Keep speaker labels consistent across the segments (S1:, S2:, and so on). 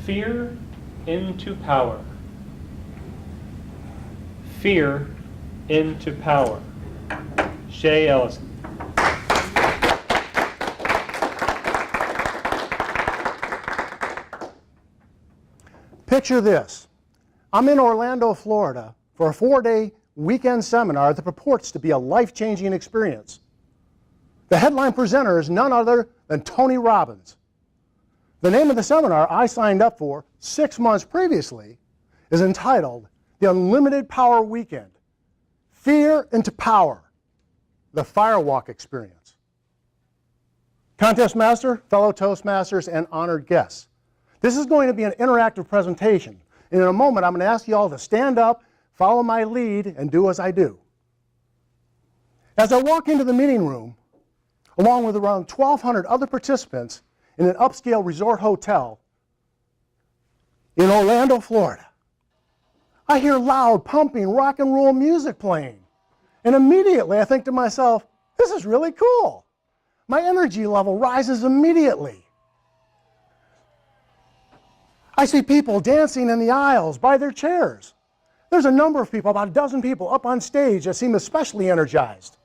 S1: Fear into power. Fear into power. Shea, Ellison.
S2: Picture this. I'm in Orlando, Florida for a 4-day weekend seminar that purports to be a life-changing experience. The headline presenter is none other than Tony Robbin. The name of the seminar I signed up for 6 months previously is entitled The Unlimited Power Weekend, Fear into Power, the Firewalk Experience. Contest master, fellow Toastmasters, and honored guests. This is going to be an interactive presentation. And in a moment, I'm going to ask you all to stand up, follow my lead, and do as I do. As I walk into the meeting room, along with around 1,200 other participants in an upscale resort hotel in Orlando, Florida, I hear loud, pumping rock and roll music playing. And immediately I think to myself, this is really cool. My energy level rises immediately. I see people dancing in the aisles by their chairs. There's a number of people, about a dozen people up on stage that seem especially energized.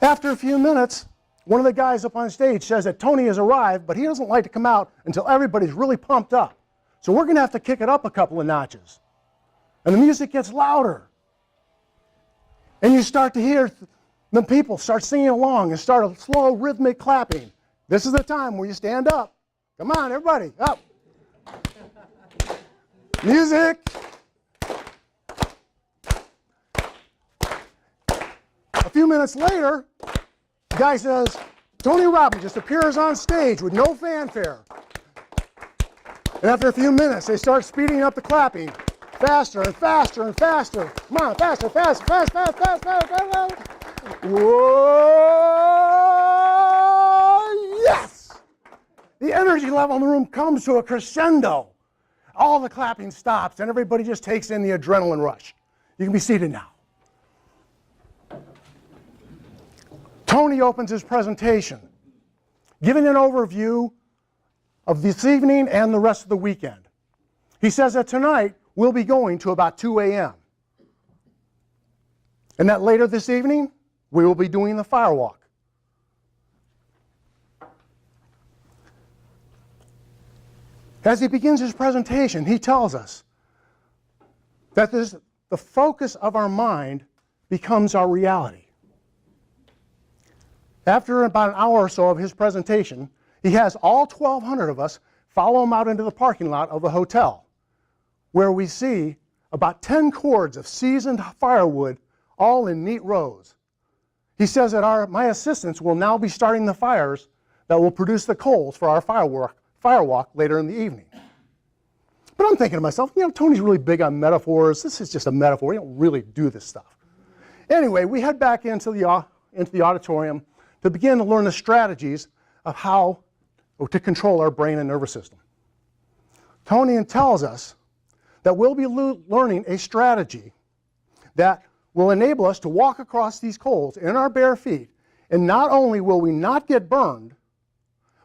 S2: After a few minutes, one of the guys up on stage says that Tony has arrived, but he doesn't like to come out until everybody's really pumped up. So we're going to have to kick it up a couple of notches. And the music gets louder. And you start to hear the people start singing along and start a slow rhythmic clapping. This is the time where you stand up. Come on, everybody, up. Music. A few minutes later, the guy says, Tony Robbin just appears on stage with no fanfare. And after a few minutes, they start speeding up the clapping. Faster and faster and faster. Come on, faster, faster, fast, fast, fast, fast, fast, fast. Whoa! Yes! The energy level in the room comes to a crescendo. All the clapping stops, and everybody just takes in the adrenaline rush. You can be seated now. Tony opens his presentation, giving an overview of this evening and the rest of the weekend. He says that tonight we'll be going to about 2 a.m. And that later this evening, we will be doing the Firewalk. As he begins his presentation, he tells us that the focus of our mind becomes our reality. After about an hour or so of his presentation, he has all 1,200 of us follow him out into the parking lot of the hotel, where we see about 10 cords of seasoned firewood all in neat rows. He says that my assistants will now be starting the fires that will produce the coals for our Firewalk later in the evening. But I'm thinking to myself, you know, Tony's really big on metaphors. This is just a metaphor. We don't really do this stuff. Anyway, we head back into the auditorium to begin to learn the strategies of how to control our brain and nervous system. Tony tells us that we'll be learning a strategy that will enable us to walk across these coals in our bare feet, and not only will we not get burned,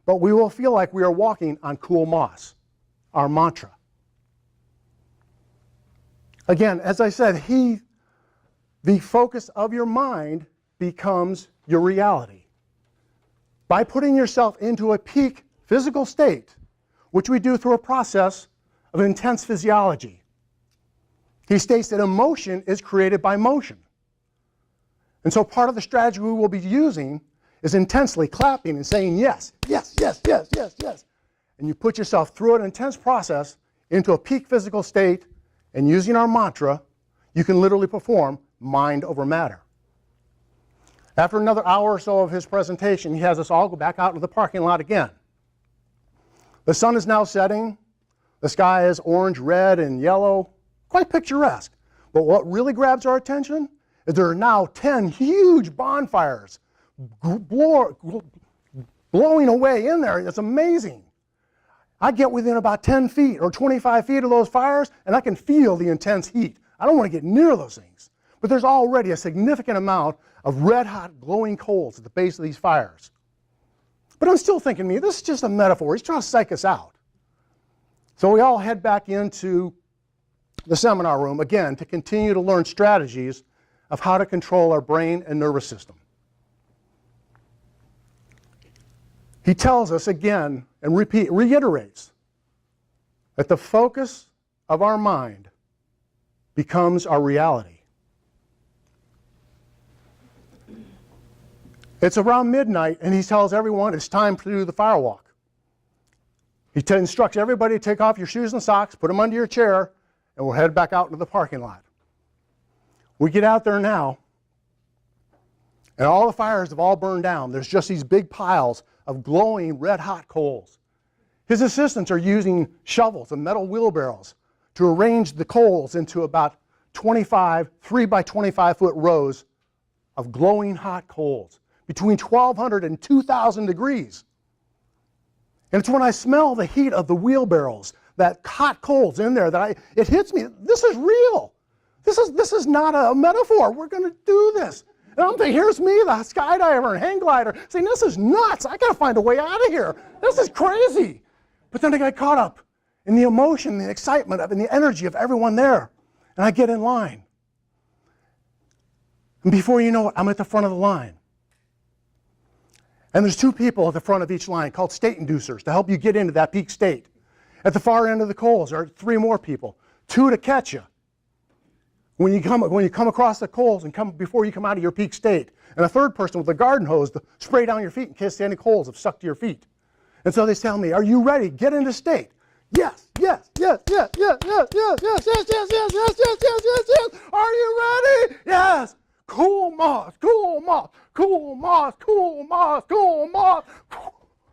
S2: but we will feel like we are walking on cool moss, our mantra. Again, as I said, the focus of your mind becomes your reality. By putting yourself into a peak physical state, which we do through a process of intense physiology. He states that emotion is created by motion. And so part of the strategy we will be using is intensely clapping and saying yes, yes, yes, yes, yes, yes. And you put yourself through an intense process into a peak physical state, and using our mantra, you can literally perform mind over matter. After another hour or so of his presentation, he has us all go back out into the parking lot again. The sun is now setting. The sky is orange, red, and yellow, quite picturesque. But what really grabs our attention is there are now 10 huge bonfires blowing away in there. It's amazing. I get within about 10 feet or 25 feet of those fires, and I can feel the intense heat. I don't want to get near those things. But there's already a significant amount of red-hot glowing coals at the base of these fires. But I'm still thinking, this is just a metaphor. He's trying to psych us out. So we all head back into the seminar room, again, to continue to learn strategies of how to control our brain and nervous system. He tells us again and reiterates that the focus of our mind becomes our reality. It's around midnight, and he tells everyone it's time to do the Firewalk. He instructs everybody to take off your shoes and socks, put them under your chair, and we'll head back out into the parking lot. We get out there now, and all the fires have all burned down. There's just these big piles of glowing red-hot coals. His assistants are using shovels and metal wheelbarrows to arrange the coals into about 25 3 by 25 foot rows of glowing hot coals between 1,200 and 2,000 degrees. And it's when I smell the heat of the wheelbarrows, that hot coals in there, that it hits me. This is real. This is not a metaphor. We're going to do this. And I'm thinking, here's me, the skydiver and hang glider, saying, this is nuts. I got to find a way out of here. This is crazy. But then I got caught up in the emotion, the excitement, and the energy of everyone there. And I get in line. And before you know it, I'm at the front of the line. And there's two people at the front of each line called state inducers to help you get into that peak state. At the far end of the coals, there are three more people, two to catch you when you come across the coals and before you come out of your peak state, and a third person with a garden hose to spray down your feet in case any coals have stuck to your feet. And so they tell me, are you ready? Get into state. Yes, yes, yes, yes, yes, yes, yes, yes, yes, yes, yes, yes, yes, yes, yes, yes. Are you ready? Yes. Cool moss, cool moss, cool moss, cool moss, cool moss.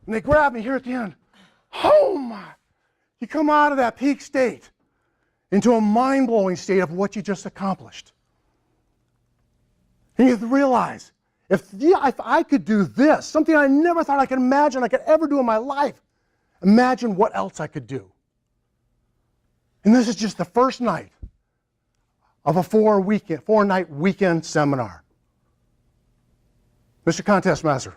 S2: And they grab me here at the end. Oh my. You come out of that peak state into a mind-blowing state of what you just accomplished. And you realize, if I could do this, something I never thought I could imagine I could ever do in my life, imagine what else I could do. And this is just the first night of a four-night weekend seminar. Mr. Contest Master.